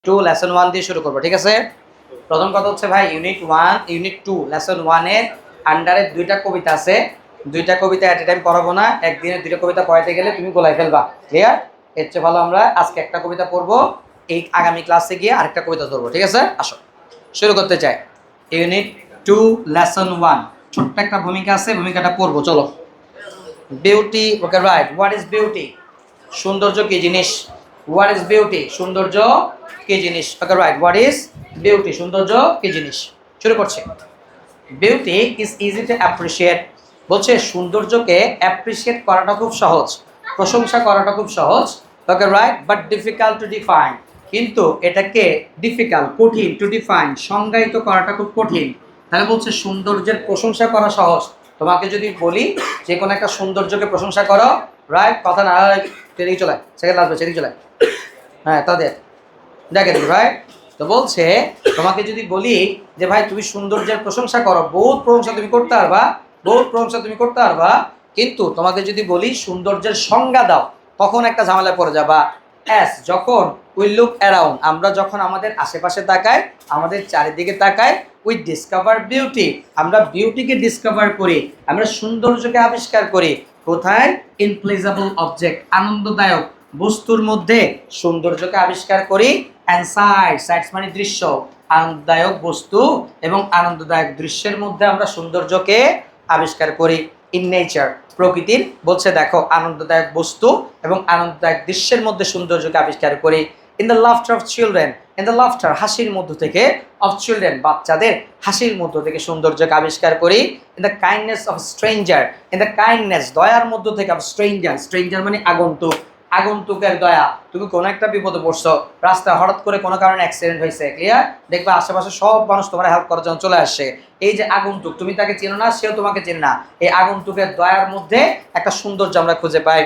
Two lesson 1 দিয়ে শুরু করবো, ঠিক আছে? প্রথম কথা হচ্ছে ভাই ইউনিট 1 ইউনিট 2 লেসন 1 এর আন্ডারে দুইটা কবিতা আছে। দুইটা কবিতা এট এ টাইম পড়াবো না, একদিনে দুইটা কবিতা পড়াইতে গেলে তুমি গোলাই ফেলবা। ক্লিয়ার? এর চেয়ে ভালো আমরা আজকে একটা কবিতা পড়বো, এই আগামী ক্লাসে গিয়ে আরেকটা কবিতা ধরবো, ঠিক আছে? আসো শুরু করতে চাই। ইউনিট 2 লেসন 1 ছোট্ট একটা ভূমিকা আছে, ভূমিকাটা পড়বো, চলো। Beauty, okay right. What is beauty? সৌন্দর্য কি জিনিস? What is beauty? সৌন্দর্য কি জিনিস? Okay right. What is beauty? সৌন্দর্য কি জিনিস? শুরু করছি। Beauty is easy to appreciate. বলছে সৌন্দর্যকে অ্যাপ্রিসিয়েট করাটা খুব সহজ, প্রশংসা করাটা খুব সহজ। Okay right, but difficult to define. কিন্তু এটাকে ডিফিকাল্ট, কঠিন, টু ডিফাইন, সংজ্ঞায়িত করাটা খুব কঠিন। তাহলে বলছে সৌন্দর্যের প্রশংসা করা সহজ। তোমাকে যদি বলি যে কোনো একটা সৌন্দর্যকে প্রশংসা করো, রাইট, কথা না সেদিকে চলে, সেকেন্ড আসবে, সেদিকে চলে, হ্যাঁ তাদের দেখে দিই, রাইট। তো বলছে তোমাকে যদি বলি যে ভাই তুমি সৌন্দর্যের প্রশংসা করো, বহুত প্রশংসা তুমি করতে পারবা, বহুত প্রশংসা তুমি করতে পারবা, কিন্তু তোমাকে যদি বলি সৌন্দর্যের সংজ্ঞা দাও, তখন একটা ঝামেলায় পড়ে যাবা। অ্যাস যখন উই লুক অ্যারাউন্ড, আমরা যখন আমাদের আশেপাশে তাকাই, আমাদের চারিদিকে তাকাই, উই ডিসকভার বিউটি, আমরা বিউটিকে ডিসকভার করি, আমরা সৌন্দর্যকে আবিষ্কার করি। কোথায়? ইনপ্লেজেবল অবজেক্ট, আনন্দদায়ক বস্তুর মধ্যে সৌন্দর্যকে আবিষ্কার করি। অ্যান্ড সাইটস মানে দৃশ্য, আনন্দদায়ক বস্তু এবং আনন্দদায়ক দৃশ্যের মধ্যে আমরা সৌন্দর্যকে আবিষ্কার করি। ইন নেচার, প্রকৃতির, বলছে দেখো আনন্দদায়ক বস্তু এবং আনন্দদায়ক দৃশ্যের মধ্যে সৌন্দর্যকে আবিষ্কার করি। In the laughter of children, in the laughter হাসির মধ্য থেকে, অফ চিলড্রেন বাচ্চাদের হাসির মধ্য থেকে সৌন্দর্যকে আবিষ্কার করি। In the kindness of stranger, in the kindness দয়ার মধ্য থেকে, অফ স্ট্রেঞ্জার, স্ট্রেঞ্জার মানে আগন্তুক, আগন্তুকের দয়া। তুমি কোনো একটা বিপদে পড়ছো, রাস্তায় হঠাৎ করে কোনো কারণে অ্যাক্সিডেন্ট হয়েছে, ক্লিয়ার, দেখবা আশেপাশে সব মানুষ তোমার হেল্প করার জন্য চলে আসছে। এই যে আগন্তুক, তুমি তাকে চেনো না, সেও তোমাকে চেনে না, এই আগন্তুকের দয়ার মধ্যে একটা সৌন্দর্য আমরা খুঁজে পাই।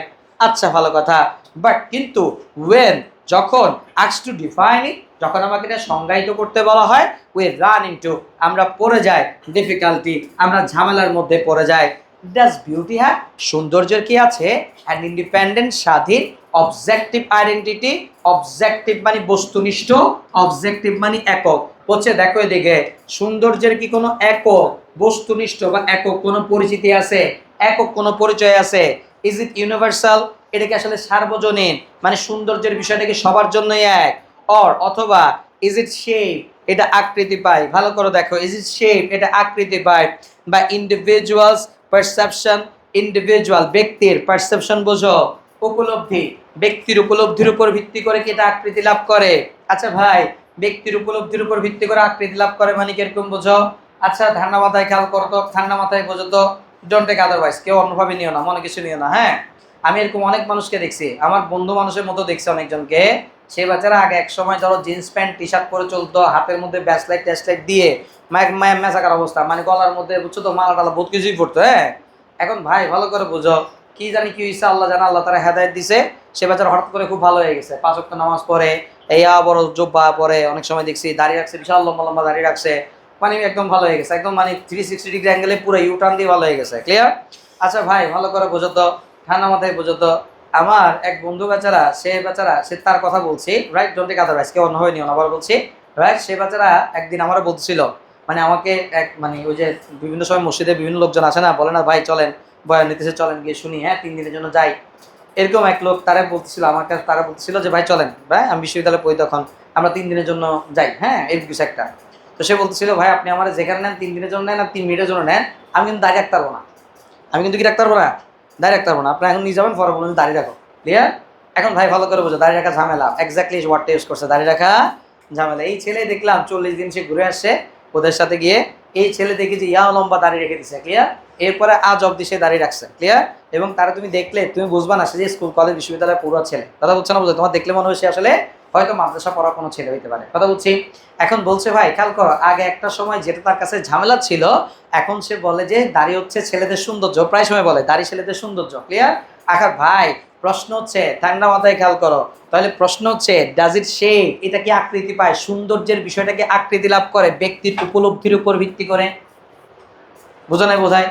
আচ্ছা ভালো কথা, বাট কিন্তু ওয়েন, যখন, আস্ক টু ডিফাইন ইট, যখন আমাকে এটা সংজ্ঞায়িত করতে বলা হয়, উই রান ইনটু, আমরা পড়ে যাই ডিফিকাল্টি, আমরা ঝামেলার মধ্যে পড়ে যাই। ডাজ বিউটি হ্যাভ, সৌন্দর্যের কি আছে? অ্যান ইন্ডিপেন্ডেন্ট, স্বাধীন, অবজেক্টিভ আইডেন্টিটি, অবজেক্টিভ মানে বস্তুনিষ্ঠ, অবজেক্টিভ মানে একক। বলছে দেখো এদিকে, সৌন্দর্যের কি কোনো একক, বস্তুনিষ্ঠ বা একক কোনো পরিচিতি আছে, একক কোনো পরিচয় আছে? ইজ ইট ইউনিভার্সাল, এটা কি আসলে সার্বজনীন, মানে সৌন্দর্যের বিষয়টা কি সবার জন্যই এক? অর অথবা ইজ ইট শেপ, এটা আকৃতি পায়, ভালো করে দেখো, ইজ ইট শেপ, এটা আকৃতি পায়, বা ইন্ডিভিজুয়ালস পারসেপশন, ইন্ডিভিজুয়াল ব্যক্তির, পারসেপশন বোঝো উপলব্ধি, ব্যক্তির উপলব্ধির উপর ভিত্তি করে কি এটা আকৃতি লাভ করে? আচ্ছা ভাই, ব্যক্তির উপলব্ধির উপর ভিত্তি করে আকৃতি লাভ করে মানে কিরকম বোঝো? আচ্ছা ঠান্ডা মাথায় খেয়াল করো তো, ঠান্ডা মাথায় বোঝো তো, ডোন্ট টেক আদারওয়াইজ, কেউ অন্যভাবে নিও না, মনে কিছু নিও না, হ্যাঁ। আমি এরকম অনেক মানুষকে দেখছি, আমার বন্ধু মানুষের মতো দেখছি অনেকজনকে, সেই বাচ্চারা আগে এক সময় ধরো জিন্স প্যান্ট টি শার্ট পরে চলতো, হাতের মধ্যে ব্যাসলাইট ট্যাসলাইট দিয়ে মেসাকার অবস্থা, মানে গলার মধ্যে বুঝছো তো মালা টালা বহুত কিছুই পড়তো, হ্যাঁ। এখন ভাই ভালো করে বুঝো, কি জানি কি হয়েছে, আল্লাহ জানা, আল্লাহ তারা হেদায়েত দিছে, সে বাচ্চারা হঠাৎ করে খুব ভালো হয়ে গেছে, 5 ওয়াক্ত নামাজ পড়ে, এই বড় জোব্বা পরে, অনেক সময় দেখছি দাড়ি রাখছে, বিশাল লম্বা লম্বা দাড়ি রাখছে, মানে একদম ভালো হয়ে গেছে, একদম মানে 360 ডিগ্রি অ্যাঙ্গেলে পুরো ইউটার্ন দিয়ে ভালো হয়ে গেছে, ক্লিয়ার? আচ্ছা ভাই ভালো করে বোঝো তো, ঠান্ডা মাথায় বোঝো তো, আমার এক বন্ধু বেচারা, সে তার কথা বলছি, রাইট, ডোন্ট টেক আদারওয়াইজ, কেউ অন্য হয়ে নিও না, আবার বলছি, রাইট। সে বেচারা একদিন আমারও বলছিল, মানে আমাকে এক, মানে ওই যে বিভিন্ন সময় মসজিদে বিভিন্ন লোকজন আসে না, বলে না ভাই চলেন বয়ান নিতেছে, চলেন গিয়ে শুনি, হ্যাঁ 3 দিনের জন্য যাই। এরকম এক লোক তারা বলতেছিল আমার কাছে, তারা বলতেছিল যে ভাই চলেন ভাই, আমি বিশ্ববিদ্যালয়ে পড়ি তখন, আমরা 3 দিনের জন্য যাই, হ্যাঁ এরকম কিছু একটা। তো সে বলতেছিল ভাই আপনি আমার যেখানে নেন 3 দিনের জন্য নেন আর 3 মিনিটের জন্য নেন, আমি কিন্তু দাঁড়িয়ে রাখতে পারবো না, আমি কিন্তু কি রাখতে পারবো না, দাঁড়িয়ে রাখতে পারবো না, আপনি এখন নিয়ে যাবেন, পরে বলুন দাঁড়িয়ে রাখো, ক্লিয়ার? এখন ভাই ভালো করে বোঝো, দাঁড়িয়ে রাখা ঝামেলা, এক্স্যাক্টলি ওয়ার্ডটা ইউজ করছে, দাঁড়িয়ে রাখা ঝামেলা। এই ছেলে দেখলাম 40 দিন সে ঘুরে আসছে ওদের সাথে গিয়ে, এই ছেলে দেখি যে ইয়া লম্বা দাঁড়িয়ে রেখে দিছে, ক্লিয়ার? এরপরে আজ অব্দি সে দাঁড়িয়ে রাখছে, ক্লিয়ার? এবং তারা তুমি দেখলে তুমি বুঝবা না সে যে স্কুল কলেজ বিশ্ববিদ্যালয়ের পুরো ছেলে, কথা বলছে না, বুঝো, তোমার দেখলে মনে হয় সে আসলে হয়তো মাদ্রাসা পড়া কোনো ছেলে হইতে পারে, কথা বলছি। এখন বলছে ভাই খেয়াল করো, আগে একটা সময় যেটা তার কাছে ঝামেলা ছিল, এখন সে বলে যে দাড়ি হচ্ছে ছেলেদের সৌন্দর্য, প্রায় সময় বলে দাড়ি ছেলেদের সৌন্দর্য, ক্লিয়ার? আচ্ছা ভাই প্রশ্ন হচ্ছে, ঠান্ডা মাথায় খেয়াল করো, তাহলে প্রশ্ন হচ্ছে ডাজ ইট শেপ, এটা কি আকৃতি পায়, সৌন্দর্যের বিষয়টাকে আকৃতি লাভ করে ব্যক্তির উপলব্ধির উপর ভিত্তি করে, বোঝা নাই বোঝায়,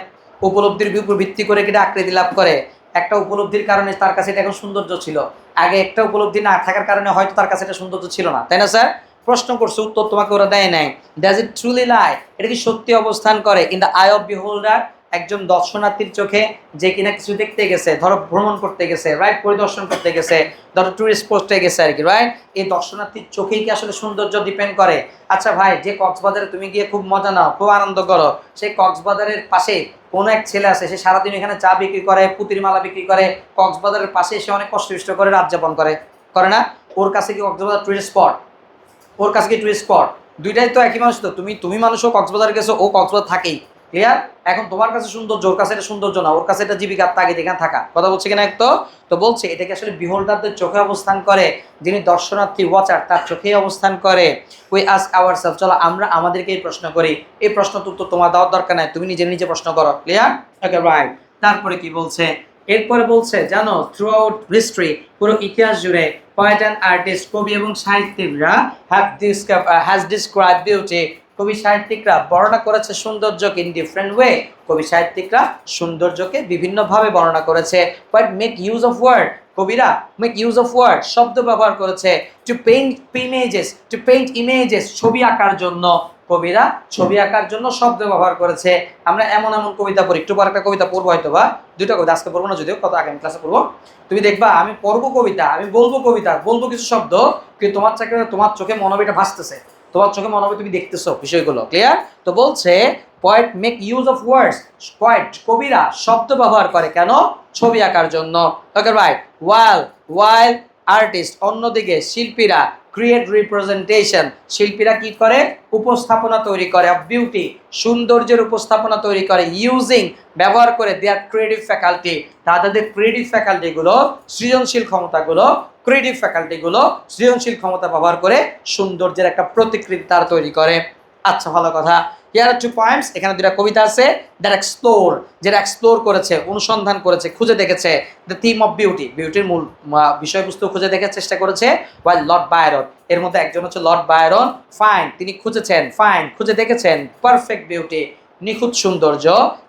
উপলব্ধির উপর ভিত্তি করে কিটা আকৃতি লাভ করে। একটা উপলব্ধির কারণে তার কাছে এটা এখন সৌন্দর্য ছিল, আগে একটা উপলব্ধি না থাকার কারণে হয়তো তার কাছে এটা সৌন্দর্য ছিল না, তাই না স্যার? প্রশ্ন করছে, উত্তর তোমাকে ওরা দেয় নাই। ডাজ ইট ট্রুলি লাই, এটা কি সত্যি অবস্থান করে ইন দ্য আই অফ বিহোল্ডার, একজন দর্শনার্থীর চোখে, যে কিনা কিছু দেখতে গেছে, ধরো ভ্রমণ করতে গেছে, রাইট, পরিদর্শন করতে গেছে, ধরো টুরিস্ট পোস্টে গেছে আর কি, রাইট, এই দর্শনার্থীর চোখেই কি আসলে সৌন্দর্য ডিপেন্ড করে? আচ্ছা ভাই, যে কক্সবাজারে তুমি গিয়ে খুব মজা নাও, খুব আনন্দ করো, সেই কক্সবাজারের পাশে কোনো এক ছেলে আছে, সে সারাদিন এখানে চা বিক্রি করে, পুতির মালা বিক্রি করে, কক্সবাজারের পাশে সে অনেক কষ্ট করে রাত যাপন করে, করে না? ওর কাছে কি কক্সবাজার টুরিস্ট স্পট? ওর কাছে কি টুরিস্ট স্পট? দুইটাই তো একই মানুষ, তো তুমি মানুষও কক্সবাজার গেছো, ও কক্সবাজার থাকেই, ক্লিয়ার? এখন তোমার কাছে সৌন্দর্য, ওর কাছে এটা সৌন্দর্য না, ওর কাছে এটা জীবিকার তাগিদ এখানে থাকা, কথা বলছে কিনা একটু? তো বলছে এটাকে আসলে বিহোল্ডারদের চোখে অবস্থান করে, যিনি দর্শনার্থী ওয়াচার তার চোখেই অবস্থান করে। উই আস্ক আওয়ারসেলফ, চলো আমরা আমাদেরকে এই প্রশ্ন করি, এই প্রশ্ন তো তোমার দেওয়ার দরকার নাই, তুমি নিজে নিজে প্রশ্ন করো, ক্লিয়ার? Okay right. তারপরে কি বলছে? এরপরে বলছে জানো, থ্রু আউট হিস্ট্রি, পুরো ইতিহাস জুড়ে পোয়েট অ্যান্ড আর্টিস্ট, কবি এবং সাহিত্যিকরা হ্যাজ ডিসক্রাইব বিউটি, কবি সাহিত্যিকরা বর্ণনা করেছে সৌন্দর্যকে ইন ডিফারেন্ট ওয়ে, কবি সাহিত্যিকরা সৌন্দর্যকে বিভিন্নভাবে বর্ণনা করেছে। But make use of word, কবিরা মেক ইউজ অফ ওয়ার্ড, শব্দ ব্যবহার করেছে। টু পেইন্ট ইমেজেস, ছবি আঁকার জন্য, কবিরা ছবি আঁকার জন্য শব্দ ব্যবহার করেছে। আমরা এমন এমন কবিতা পড়ি, একটু পর একটা কবিতা পড়বো হয়তো বা দুটো কবিতা, আজকে পড়বো না যদিও, কত আগামী ক্লাসে পড়বো। তুমি দেখবা আমি পড়বো কবিতা, আমি বলবো কবিতা, বলবো কিছু শব্দ, কিন্তু তোমার চোখে মনে হবে এটা ভাসতেছে, তোমার চোখে মনে হবে তুমি দেখতেছো বিষয়গুলো, ক্লিয়ার? তো বলছে poet make use of words, poet কবিরা শব্দ ব্যবহার করে কেন? ছবি আঁকার জন্য। Okay right. ওয়াইল আর্টিস্ট, অন্যদিকে শিল্পীরা ক্রিয়েট রিপ্রেজেন্টেশন, শিল্পীরা কি করে? উপস্থাপনা তৈরি করে, অফ বিউটি, সৌন্দর্যের উপস্থাপনা তৈরি করে, ইউজিং, ব্যবহার করে, দেয়ার ক্রিয়েটিভ ফ্যাকাল্টি, তাদের ক্রিয়েটিভ ফ্যাকাল্টিগুলো, সৃজনশীল ক্ষমতাগুলো, ক্রিয়েটিভ ফ্যাকাল্টিগুলো সৃজনশীল ক্ষমতা ব্যবহার করে সৌন্দর্যের একটা প্রতিকৃতি তারা তৈরি করে। আচ্ছা, ভালো কথা। হিয়ার আর টু পয়েন্টস, এখানে দুটা কবিতা আছে, দ্যাট এক্সপ্লোর, যেটা এক্সপ্লোর করেছে, অনুসন্ধান করেছে, খুঁজে দেখেছে দ্য থিম অফ বিউটি, বিউটির মূল বিষয়বস্তু খুঁজে দেখার চেষ্টা করেছে। ওয়াইল লর্ড বায়রন, এর মধ্যে একজন হচ্ছে লর্ড বায়রন, ফাইন, তিনি খুঁজেছেন, ফাইন খুঁজে দেখেছেন, পারফেক্ট বিউটি, নিখুঁত সৌন্দর্য,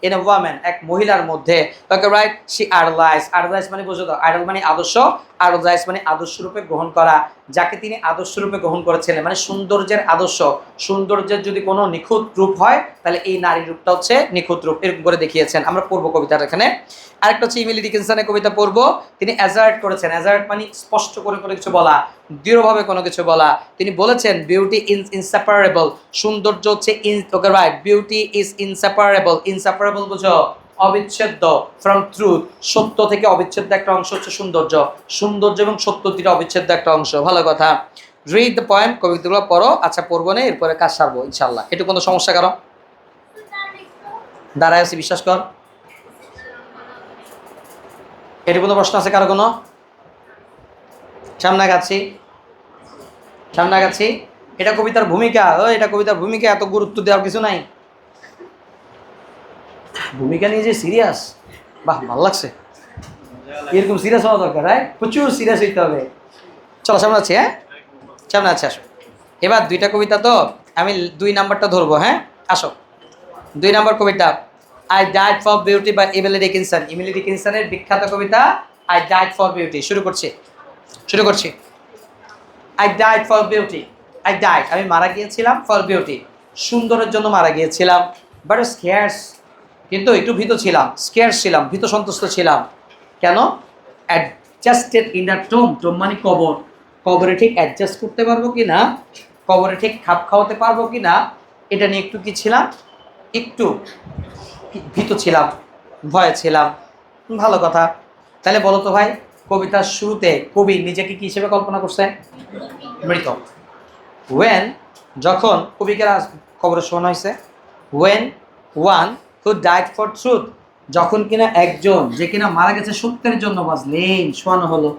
ইন এ ওয়ামেন, এক মহিলার মধ্যে। Okay right. সি আইডলাইজ মানে বুঝো তো, আইডল মানে আদর্শ, আইডলাইজ মানে আদর্শ রূপে গ্রহণ করা, যাকে তিনি আদর্শ রূপে গ্রহণ করেছিলেন, মানে সৌন্দর্যের আদর্শ, সৌন্দর্যের যদি কোনো নিখুঁত রূপ হয় তাহলে এই নারীর রূপটা হচ্ছে নিখুঁত রূপ, এরকম করে দেখিয়েছেন। আমরা পড়বো কবিতাটা এখানে। আরেকটা হচ্ছে ইমিলি ডিকিনসনের কবিতা পড়বো, তিনি অ্যাজার্ট করেছেন, অ্যাজার্ট মানে স্পষ্ট করে কোনো কিছু বলা, দৃঢ়ভাবে কোনো কিছু বলা। তিনি বলেছেন বিউটি ইজ ইনসেপারেবল, সৌন্দর্য হচ্ছে okay right, beauty is inseparable, inseparable বুঝো, অবিচ্ছেদ্য, ফ্রম ট্রুথ, সত্য থেকে অবিচ্ছেদ্য একটা অংশ হচ্ছে সৌন্দর্য, সৌন্দর্য এবং সত্য থেকে অবিচ্ছেদ্য একটা অংশ। ভালো কথা। রিড দ্য পয়েম, কবিতাগুলো পড়ো। আচ্ছা পড়বো না, এরপরে কাজ সারবো ইনশাল্লাহ। একটু কোনো সমস্যা কারো? দাঁড়ায় আছি, বিশ্বাস কর। এটি কোনো প্রশ্ন আছে কারো কোনো? সামনে গাচ্ছি। এটা কবিতার ভূমিকা, এটা কবিতার ভূমিকা, এত গুরুত্ব দেওয়ার কিছু নাই। ভূমিকা নিয়ে যে সিরিয়াস, বাহ ভালো লাগছে, এরকম সিরিয়াস হওয়া দরকার, রাইট? প্রচুর সিরিয়াস হইতে হবে। চলো সামনে আছি, হ্যাঁ সামনে আছে, আসো। এবার দুইটা কবিতা তো, আমি 2 নাম্বারটা ধরবো, হ্যাঁ আসো। 2 নাম্বার কবিতা, I died for beauty by Emily Dickinson, Emily ডিকিনসনের বিখ্যাত কবিতা আই ডাইড ফর বিউটি। শুরু করছি। আই ডাইড ফর বিউটি, আমি মারা গিয়েছিলাম, ফর বিউটি, সুন্দরের জন্য মারা গিয়েছিলাম, বাট স্কেয়ার্স, কিন্তু একটু ভীত ছিলাম, ভীত সন্তুষ্ট ছিলাম। কেন? অ্যাডজাস্টেড ইন দ্য টোম মানে কবরে ঠিক অ্যাডজাস্ট করতে পারবো কি না, কবরে ঠিক খাপ খাওয়াতে পারবো কি না, এটা নিয়ে একটু কি ছিলাম, একটু ভীত ছিলাম, ভয়ে ছিলাম। ভালো কথা। তাহলে বলো তো ভাই, কবিতার শুরুতে কবি নিজেকে কি হিসেবে কল্পনা করছে? মৃত। ওয়েন, যখন কবিকে কবরে শোয়ানো হয়েছে, when one who died for truth, যখন কিনা একজন যে কিনা মারা গেছে সত্যের জন্য, বাজলেন শোয়ানো হলো।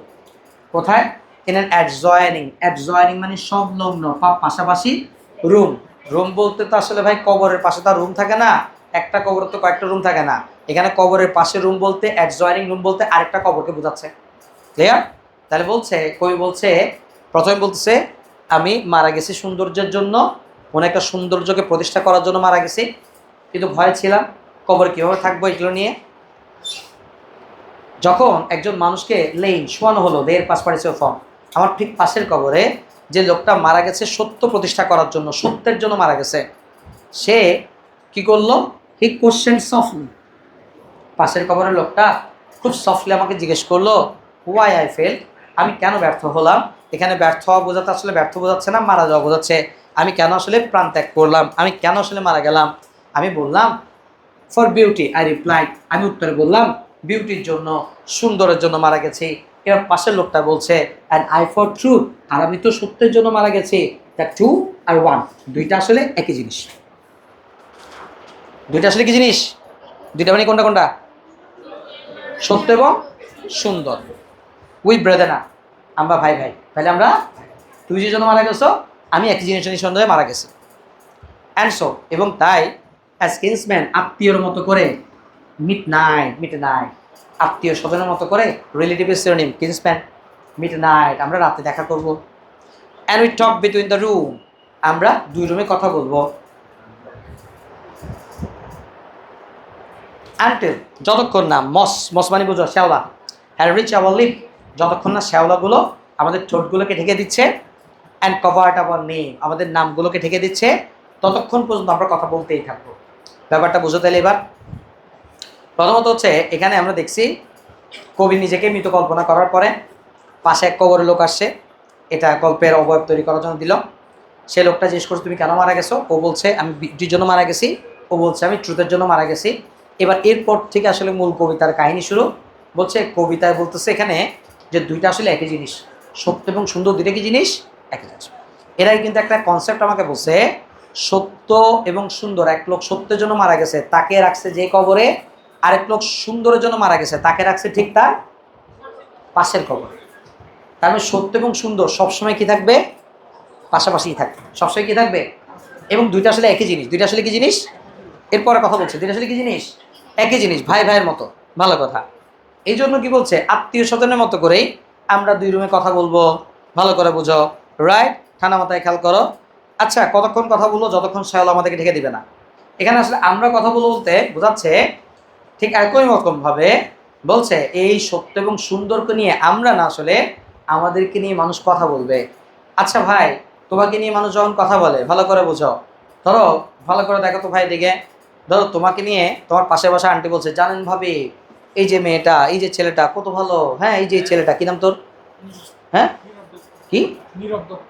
কোথায়? ইন অ্যান অ্যাডজয়নিং মানে সংলগ্ন, পাশাপাশি, রুম বলতে তো আসলে ভাই কবরের পাশে তার রুম থাকে না, একটা কবরের তো কয়েকটা রুম থাকে না, এখানে কবরের পাশে রুম বলতে, অ্যাডজয়নিং রুম বলতে আরেকটা কবরকে বোঝাচ্ছে, ক্লিয়ার? তাহলে বলছে, কবি বলছে, প্রথমে বলতেছে আমি মারা গেছি সৌন্দর্যের জন্য, কোনো একটা সৌন্দর্যকে প্রতিষ্ঠা করার জন্য মারা গেছি, কিন্তু ভয় ছিলাম কবর কীভাবে থাকবো এগুলো নিয়ে। যখন একজন মানুষকে লেইন শোয়ানো হলো, দের পাস পারিস ফর্ম, আমার ঠিক পাশের কবরে যে লোকটা মারা গেছে সত্য প্রতিষ্ঠা করার জন্য, সত্যের জন্য মারা গেছে, সে কি করলো? হি কোশ্চেন সফটলি, পাশের কবরের লোকটা খুব সফটলি আমাকে জিজ্ঞেস করলো হোয়াই আই ফেল, আমি কেন ব্যর্থ হলাম। এখানে ব্যর্থ হওয়া বোঝাতে আসলে ব্যর্থ বোঝাচ্ছে না, মারা যাওয়া বোঝাচ্ছে। আমি কেন আসলে প্রাণ ত্যাগ করলাম, আমি কেন আসলে মারা গেলাম। আমি বললাম ফর বিউটি, আই রিপ্লাইড, আমি উত্তরে বললাম বিউটির জন্য, সুন্দরের জন্য মারা গেছি। এবার পাশের লোকটা বলছে অ্যান্ড আই ফর ট্রুথ, আর আমি তো সত্যের জন্য মারা গেছি। দ্য টু আর ওয়ান, দুইটা আসলে একই জিনিস। দুইটা আসলে কি জিনিস? দুইটা মানে কোনটা কোনটা? সত্য এবং সুন্দর। উই ব্রাদার না, আমরা ভাই ভাই, তাহলে আমরা, তুই যে জন্য মারা গেছো, আমি একই জিনিস সন্দেহে মারা গেছি। অ্যান্ড সো, এবং তাই অ্যাজ কিন্সম্যান, আত্মীয়র মতো করে, মিট নাইট, আত্মীয় স্বজনের মতো করে, রিলেটিভের সিনোনিম কিন্সম্যান, মিট নাইট, আমরা রাতে দেখা করব। And we talk between the room, আমরা দুই রুমে কথা বলবো। আনটিল, যতক্ষণ না মস মানে বুঝো শ্যাওলা, হ্যাড রিচ আওয়ার লিপ, যতক্ষণ না শ্যাওলাগুলো আমাদের ঠোঁটগুলোকে ঢেকে দিচ্ছে, অ্যান্ড কভার্ড আওয়ার নেম, আমাদের নামগুলোকে ঢেকে দিচ্ছে, ততক্ষণ পর্যন্ত আমরা কথা বলতেই থাকবো। ব্যাপারটা বুঝো তাহলে এবার। প্রথমত হচ্ছে এখানে আমরা দেখছি কবি নিজেকে মৃত কল্পনা করার পরে পাশে এক কবরের লোক আসছে, এটা গল্পের অবয়ব তৈরি করার জন্য দিল। সে লোকটা জিজ্ঞেস করছে তুমি কেন মারা গেছো, ও বলছে আমি বিউটির জন্য মারা গেছি, ও বলছে আমি ট্রুথের জন্য মারা গেছি। এবার এরপর থেকে আসলে মূল কবিতার কাহিনী শুরু। বলছে কবিতায় বলতেছে এখানে যে দুইটা আসলে একই জিনিস, সত্য এবং সুন্দর দুইটা কি জিনিস? একই জিনিস। এরাই কিন্তু একটা কনসেপ্ট আমাকে বলছে, সত্য এবং সুন্দর, এক লোক সত্যের জন্য মারা গেছে, তাকে রাখছে যে কবরে, আরেক লোক সুন্দরের জন্য মারা গেছে, তাকে রাখছে ঠিক তার পাশের কবরে। তার মানে সত্য এবং সুন্দর সবসময় কি থাকবে? পাশাপাশিই থাকবে, সবসময় কি থাকবে? এবং দুইটা আসলে একই জিনিস। দুইটা আসলে কি জিনিস? এরপরে কথা বলছে দুইটা আসলে কি জিনিস? একই জিনিস, ভাই ভাইয়ের মতো। ভালো কথা। এই জন্য কি বলছে, আত্মীয় স্বজনের মতো করেই আমরা দুই রুমে কথা বলবো। ভালো করে বুঝো, রাইট? ঠান্ডা মাথায় খেয়াল করো। আচ্ছা, কতক্ষণ কথা বলবো? যতক্ষণ শ্যাওলা আমাদেরকে ঢেকে দিবে না। এখানে আসলে আমরা কথা বলবো বলতে বোঝাচ্ছে ঠিক একই রকমভাবে বলছে এই সত্য এবং সুন্দরকে নিয়ে আমরা না, আসলে আমাদেরকে নিয়ে মানুষ কথা বলবে। আচ্ছা ভাই, তোমাকে নিয়ে মানুষ যখন কথা বলে, ভালো করে বুঝো, ধরো ভালো করে দেখো তো ভাই দিকে, ধরো তোমাকে নিয়ে তোমার পাশে বসা আন্টি বলছে জানেন ভাবি, এই যে মেয়েটা, এই যে ছেলেটা কত ভালো, হ্যাঁ এই যে ছেলেটা, কি নাম তোর? হ্যাঁ কি?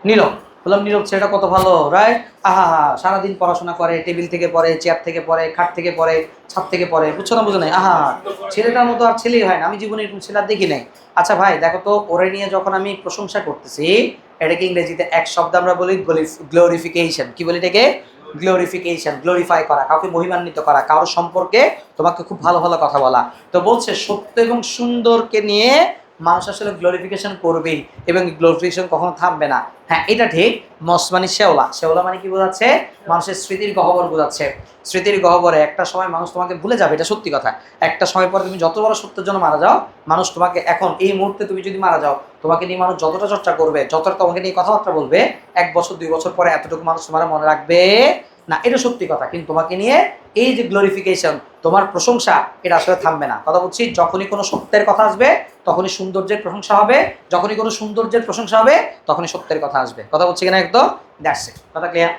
নীরব। বললাম নীরব ছেলেটা কত ভালো, রাইট? আহা হা, সারাদিন পড়াশোনা করে, টেবিল থেকে পড়ে, চেয়ার থেকে পড়ে, খাট থেকে পড়ে, ছাদ থেকে পড়ে, বুঝছো না? বুঝো নাই? আহা, ছেলেটার মতো আর ছেলেই হয় না, আমি জীবনে এরকম ছেলে আর দেখি নাই। আচ্ছা ভাই দেখো তো, ওরে নিয়ে যখন আমি প্রশংসা করতেছি, এটাকে ইংরেজিতে এক শব্দ আমরা বলি গ্লোরিফিকেশন। কি বলি এটাকে? গ্লোরিফিকেশন, গ্লোরিফাই করা, কাউকে মহিমান্বিত করা, কারোর সম্পর্কে তোমাকে খুব ভালো ভালো কথা বলা। তো বলছে সত্য এবং সুন্দরকে নিয়ে মানুষ আসলে গ্লোরিফিকেশন করবেই, এবং গ্লোরিফিকেশন কখনো থামবে না। হ্যাঁ এটা ঠিক। মস মানে শেওলা, শেওলা মানে কি বোঝাচ্ছে? মানুষের স্মৃতির গহ্বর বোঝাচ্ছে। স্মৃতির গহ্বরে একটা সময় মানুষ তোমাকে ভুলে যাবে, এটা সত্যি কথা। একটা সময় পরে তুমি যত বড় সত্যের জন্য মারা যাও, মানুষ তোমাকে, এখন এই মুহূর্তে তুমি যদি মারা যাও, তোমাকে নিয়ে মানুষ যতটা চর্চা করবে, যতটা তোমাকে নিয়ে কথাবার্তা বলবে, 1 বছর 2 বছর পরে এতটুকু মানুষ তোমার মনে রাখবে না, এটা সত্যি কথা। কিন্তু তোমাকে নিয়ে এই যে গ্লোরিফিকেশন, তোমার প্রশংসা, এটা আসলে থামবে না। কথা বলছি, যখনই কোনো সত্যের কথা আসবে তখনই সৌন্দর্যের প্রশংসা হবে, যখনই কোনো সৌন্দর্যের প্রশংসা হবে তখনই সত্যের কথা আসবে। কথা বলছি কিনা একদম? That's it. কথা ক্লিয়ার?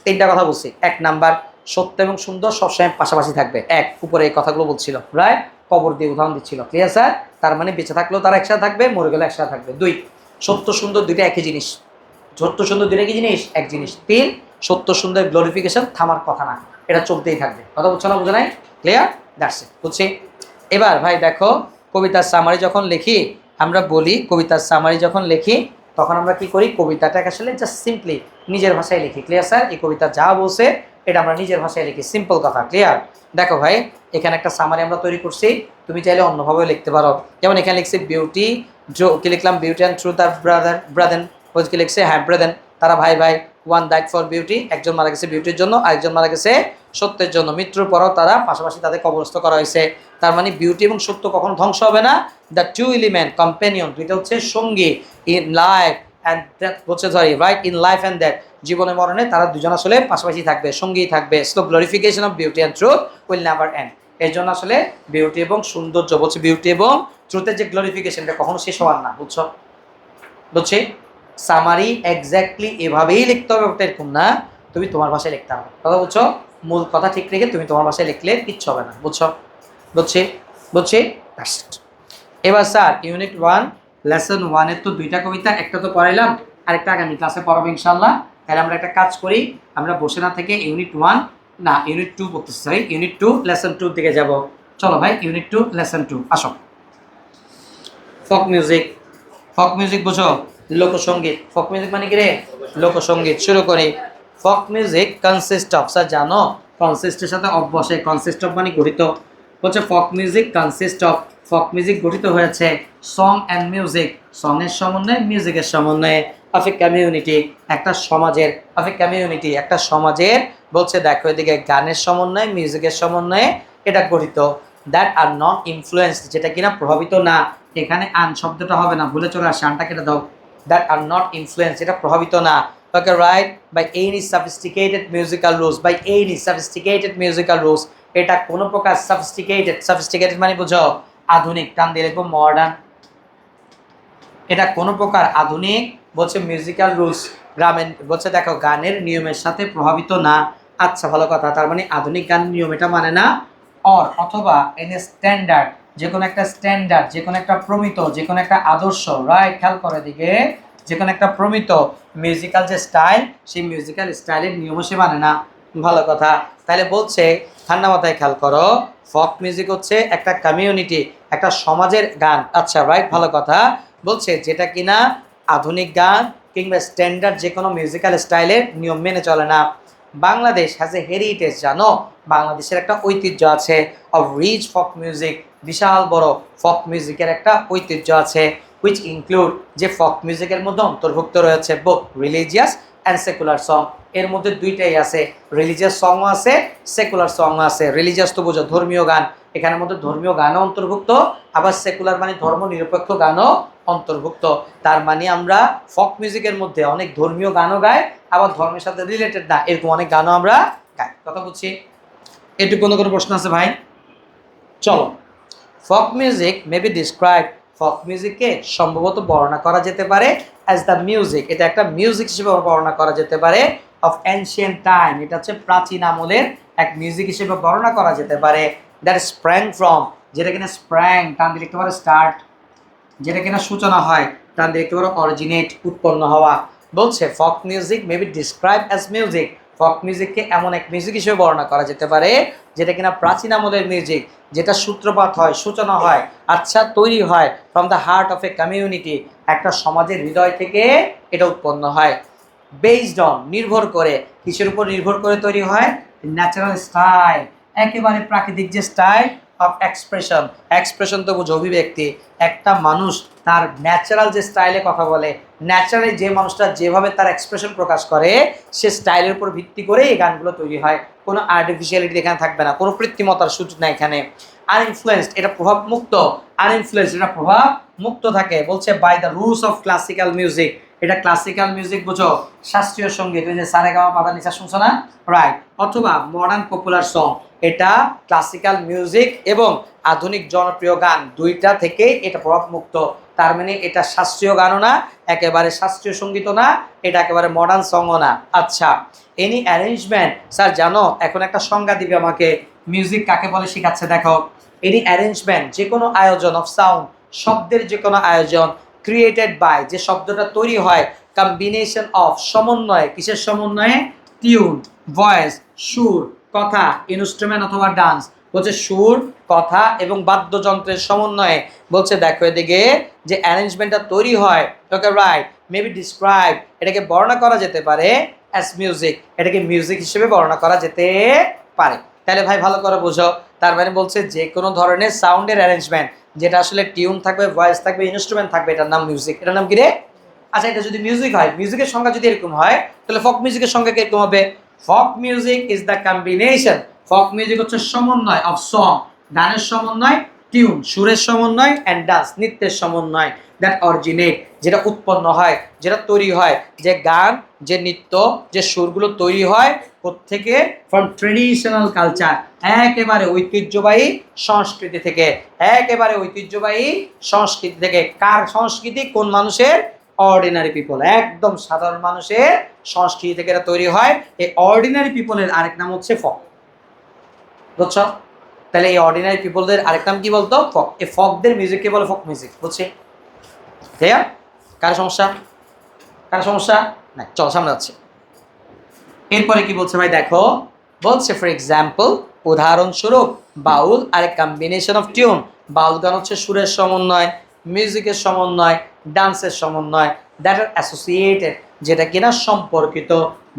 3টা কথা বলছি। 1 নাম্বার, সত্য এবং সুন্দর সবসময় পাশাপাশি থাকবে। উপরে এই কথাগুলো বলছিল, রাইট? কবর দিয়ে উদাহরণ দিচ্ছিল। Clear sir? তার মানে বেঁচে থাকলেও তারা একসাথে থাকবে, মরে গেলে একসাথে থাকবে। 2, সত্য সুন্দর দুইটা একই জিনিস। সত্য সুন্দর দুইটা কি জিনিস? এক জিনিস। 3, সত্য সুন্দর গ্লোরিফিকেশন থামার কথা না, এটা চলতেই থাকবে। কথা বুঝছো না? বুঝো নাই? ক্লিয়ার? That's it. বুঝছি। এবার ভাই দেখো, কবিতার সামারি যখন লিখি, আমরা বলি কবিতার সামারি যখন লিখি তখন আমরা কি করি, কবিতাটাকে আসলে জাস্ট সিম্পলি নিজের ভাষায় লিখি। Clear sir? এই কবিতা যা বলছে এটা আমরা নিজের ভাষায় লিখি, সিম্পল কথা। ক্লিয়ার? দেখো ভাই, এখানে একটা সামারি আমরা তৈরি করছি, তুমি চাইলে অন্যভাবেও লিখতে পারো। যেমন এখানে লিখছি বিউটি, কি লিখলাম? বিউটি অ্যান্ড ট্রুথ আর ব্রাদার, কি লিখছে? হ্যাঁ ব্রাদার, তারা ভাই ভাই। ওয়ান ডাইড ফর বিউটি, একজন মারা গেছে বিউটির জন্য, আরেকজন মারা গেছে সত্যের জন্য। মৃত্যুর পরও তারা পাশাপাশি তাদের কবরস্থ করা হয়েছে। তার মানে বিউটি এবং সত্য কখনো ধ্বংস হবে না। দ্য টু এলিমেন্ট কম্পেনিয়ন, দুইটা হচ্ছে সঙ্গী, ইন লাইফ অ্যান্ড দ্যাট, হচ্ছে sorry right, in life and that, জীবনে মরণে তারা দুজন আসলে পাশাপাশি থাকবে, সঙ্গী থাকবে। So glorification of beauty and truth will never end. এর জন্য আসলে বিউটি এবং সৌন্দর্য বলছে বিউটি এবং ট্রুথের যে গ্লোরিফিকেশনটা কখনো শেষ হওয়ার না, বুঝছো? বুঝছি সামারি এক্স্যাক্টলি এভাবেই লিখতে হবে, ওটা এরকম না তুমি তোমার ভাষায় লিখতে হবে, কথা বুঝছো? মূল কথা ঠিক রেখে তুমি তোমার ভাষায় লিখলে কিচ্ছু হবে না, বুঝছো? বুঝছি বুঝছি। এবার স্যার ইউনিট 1 লেসন 1 এর তো 2টা কবিতা, একটা তো পড়াইলাম, আরেকটা আগামী ক্লাসে পড়াবো ইনশাআল্লাহ। তাহলে আমরা একটা কাজ করি, আমরা বসে না থেকে ইউনিট 1 না ইউনিট 2 পড়তেছি, সরি ইউনিট 2 লেসন 2 দিকে যাব। চলো ভাই ইউনিট 2 লেসন 2 আসো। ফক মিউজিক, ফক মিউজিক বুঝো? লোকসঙ্গীত। ফক মিউজিক মানে কি রে? লোকসঙ্গীত। শুরু করি। ফক মিউজিক কনসিস্ট অফ, স্যার জানো কনসিস্টের সাথে অফ বসে, কনসিস্ট অফ মানে গঠিত, বলছে ফক মিউজিক কনসিস্ট অফ, ফক মিউজিক গঠিত হয়েছে সং অ্যান্ড মিউজিক, সং এর সমন্বয়ে মিউজিকের সমন্বয়ে, অফ এ কমিউনিটি একটা সমাজের, অফ এ কমিউনিটি একটা সমাজের, বলছে দেখো এদিকে গানের সমন্বয়ে মিউজিকের সমন্বয়ে এটা গঠিত, দ্যাট আর নট ইনফ্লুয়েন্সড যেটা কিনা প্রভাবিত না, এখানে আন শব্দটা হবে না, ভুলে চলে আসে, আনটা কেটে দাও, দ্যাট আর নট ইনফ্লুয়েন্স এটা প্রভাবিত না, okay right, by any sophisticated musical rules, by any sophisticated musical rules, এটা কোনো প্রকার সফিস্টিকেটেড, সফিস্টিকেটেড মানে বুঝো আধুনিক, টান দিয়ে লিখবো মডার্ন, এটা কোনো প্রকার আধুনিক বলছে মিউজিক্যাল রুলস গ্রামের বলছে দেখো গানের নিয়মের সাথে প্রভাবিত না। আচ্ছা ভালো কথা, তার মানে আধুনিক গান নিয়ম এটা মানে না, অর অথবা এন স্ট্যান্ডার্ড যে কোনো একটা স্ট্যান্ডার্ড, যে কোনো একটা প্রমিত, যে কোনো একটা আদর্শ, রাইট খেয়াল করে দিকে, যে কোনো একটা প্রমিত মিউজিক্যাল যে স্টাইল, সেই মিউজিক্যাল স্টাইলের নিয়মও সে মানে না। ভালো কথা, তাহলে বলছে ঠান্ডা মাথায় খেয়াল করো, ফক মিউজিক হচ্ছে একটা কমিউনিটি, একটা সমাজের গান। আচ্ছা রাইট ভালো কথা, বলছে যেটা কিনা আধুনিক গান কিংবা স্ট্যান্ডার্ড যে কোনো মিউজিক্যাল স্টাইলের নিয়ম মেনে চলে না। বাংলাদেশ হ্যাজ এ হেরিটেজ, জানো বাংলাদেশের একটা ঐতিহ্য আছে, অফ রিচ ফক মিউজিক, বিশাল বড় ফক মিউজিকের একটা ঐতিহ্য আছে, হুইচ ইনক্লুড যে ফক মিউজিকের মধ্যে অন্তর্ভুক্ত রয়েছে both religious and secular song, এর মধ্যে দুইটাই আছে, রিলিজিয়াস সংও আছে সেকুলার সংও আছে। রিলিজিয়াস তো বোঝো ধর্মীয় গান, এখানের মধ্যে ধর্মীয় গানও অন্তর্ভুক্ত, আবার সেকুলার মানে ধর্ম নিরপেক্ষ গানও অন্তর্ভুক্ত। তার মানে আমরা ফক মিউজিকের মধ্যে অনেক ধর্মীয় গানও গাই, আবার ধর্মের সাথে রিলেটেড না এরকম অনেক গানও আমরা গাই, কথা বুঝছি? এটুকু কোনো প্রশ্ন আছে ভাই? চলো, ফক মিউজিক মে বি ডিসক্রাইব, ফক মিউজিককে সম্ভবত বর্ণনা করা যেতে পারে অ্যাজ দ্য মিউজিক, এটা একটা মিউজিক হিসেবে বর্ণনা করা যেতে পারে, অফ অ্যানশিয়েন্ট টাইম, এটা হচ্ছে প্রাচীন আমলের এক মিউজিক হিসেবে বর্ণনা করা যেতে পারে, দ্যাট স্প্র্যাং ফ্রম, যেটা কিনা স্প্র্যাং টান দিয়ে লিখতে পারে স্টার্ট, যেটা কিনা সূচনা হয়, টান দিয়ে লিখতে পারে অরিজিনেট উৎপন্ন হওয়া। বলছে folk music may be describe as music, folk মিউজিককে এমন এক মিউজিক হিসেবে বর্ণনা করা যেতে পারে যেটা কিনা প্রাচীন আমলের মিউজিক, যেটা সূত্রপাত হয়, সূচনা হয়, আচ্ছা তৈরি হয় from the heart of a community, একটা সমাজের হৃদয় থেকে এটা উৎপন্ন হয়, বেসড অন নির্ভর করে, কিসের উপর নির্ভর করে তৈরি হয়? ন্যাচারাল স্টাইল, একেবারে প্রাকৃতিক যে স্টাইল অফ এক্সপ্রেশন, এক্সপ্রেশন তো বুঝো অভিব্যক্তি, একটা মানুষ তার ন্যাচারাল যে স্টাইলে কথা বলে, ন্যাচারালি যে মানুষটা যেভাবে তার এক্সপ্রেশন প্রকাশ করে, সে স্টাইলের উপর ভিত্তি করে এই গানগুলো তৈরি হয়, কোনো আর্টিফিশিয়ালিটি এখানে থাকবে না, কোনো কৃত্রিমতার সুযোগ না এখানে। আনইনফ্লুয়েন্সড এটা প্রভাব মুক্ত, আনইনফ্লুয়েন্সড এটা প্রভাব মুক্ত থাকে, বলছে by the rules of classical music, এটা ক্লাসিক্যাল মিউজিক বুঝো শাস্ত্রীয় সঙ্গীত, ওই যে সারেগামা পাদা নিচা শুনছো না, রাইট, অথবা মডার্ন পপুলার সং, এটা ক্লাসিক্যাল মিউজিক এবং আধুনিক জনপ্রিয় গান দুইটা থেকে এটা প্রভাব মুক্ত, তার মানে এটা শাস্ত্রীয় গানও না, একেবারে শাস্ত্রীয় সঙ্গীতও না, এটা একেবারে মডার্ন সংও না। আচ্ছা এনি অ্যারেঞ্জমেন্ট, স্যার জানো এখন একটা সংজ্ঞা দিবে আমাকে, মিউজিক কাকে বলে শেখাচ্ছে দেখো, এনি অ্যারেঞ্জমেন্ট যে কোনো আয়োজন, অফ সাউন্ড শব্দের যে কোনো আয়োজন, ক্রিয়েটেড বাই যে শব্দটা তৈরি হয়, কম্বিনেশন অফ সমন্বয়ে, কিসের সমন্বয়ে? টিউন, ভয়েস, সুর, কথা, ইনস্ট্রুমেন্ট অথবা ডান্স, বলছে সুর, কথা এবং বাদ্যযন্ত্রের সমন্বয়ে, বলছে দেখো এদিকে যে অ্যারেঞ্জমেন্টটা তৈরি হয়, ওকে রাইট, মেবি ডিসক্রাইব এটাকে বর্ণনা করা যেতে পারে অ্যাজ মিউজিক, এটাকে মিউজিক হিসেবে বর্ণনা করা যেতে পারে। তাহলে ভাই ভালো করে বোঝো, তার মানে বলছে যে কোনো ধরনের সাউন্ডের অ্যারেঞ্জমেন্ট, যেটা আসলে টিউন থাকবে, ভয়েস থাকবে, ইনস্ট্রুমেন্ট থাকবে, এটার নাম মিউজিক, এটার নাম কি রে? আচ্ছা এটা যদি মিউজিক হয়, মিউজিকের সংজ্ঞা যদি এরকম হয়, তাহলে ফক মিউজিকের সংজ্ঞা কিরকম হবে? ফক মিউজিক ইজ দ্য কম্বিনেশন, ফক মিউজিক হচ্ছে সমন্বয় অফ সং, গানের সমন্বয়, টিউন সুরের সমন্বয় অ্যান্ড ডান্স নৃত্যের সমন্বয়, দ্যাট অরিজিনেট যেটা উৎপন্ন হয়, যেটা তৈরি হয়, যে গান, যে নৃত্য, যে সুরগুলো তৈরি হয় কোত্থেকে? ফ্রম ট্রেডিশনাল কালচার, একেবারে ঐতিহ্যবাহী সংস্কৃতি থেকে, একেবারে ঐতিহ্যবাহী সংস্কৃতি থেকে। কার সংস্কৃতি? কোন মানুষের? অর্ডিনারি পিপল, একদম সাধারণ মানুষের সংস্কৃতি থেকে এটা তৈরি হয়। এই অর্ডিনারি পিপলের আরেক নাম হচ্ছে ফক। বুঝছো? তাহলে এই অর্ডিনারি পিপলদের আরেক নাম কি বলতো? ফক। এই ফকদের মিউজিককে বলে ফক মিউজিক। বুঝছি? ঠিক আছে? কার সমস্যা? কার সমস্যা? না, চল সামনে যাচ্ছে। এরপরে কি বলছে ভাই দেখো, বলছে ফর এক্সাম্পল, উদাহরণস্বরূপ, বাউল আর কম্বিনেশন অফ টিউন। বাউল গান হচ্ছে সুরের সমন্বয়, মিউজিকের সমন্বয়, ডান্সের সমন্বয়, দ্যাট আর অ্যাসোসিয়েটেড, যেটা কিনা সম্পর্কিত,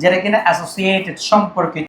যেটা কিনা অ্যাসোসিয়েটেড সম্পর্কিত।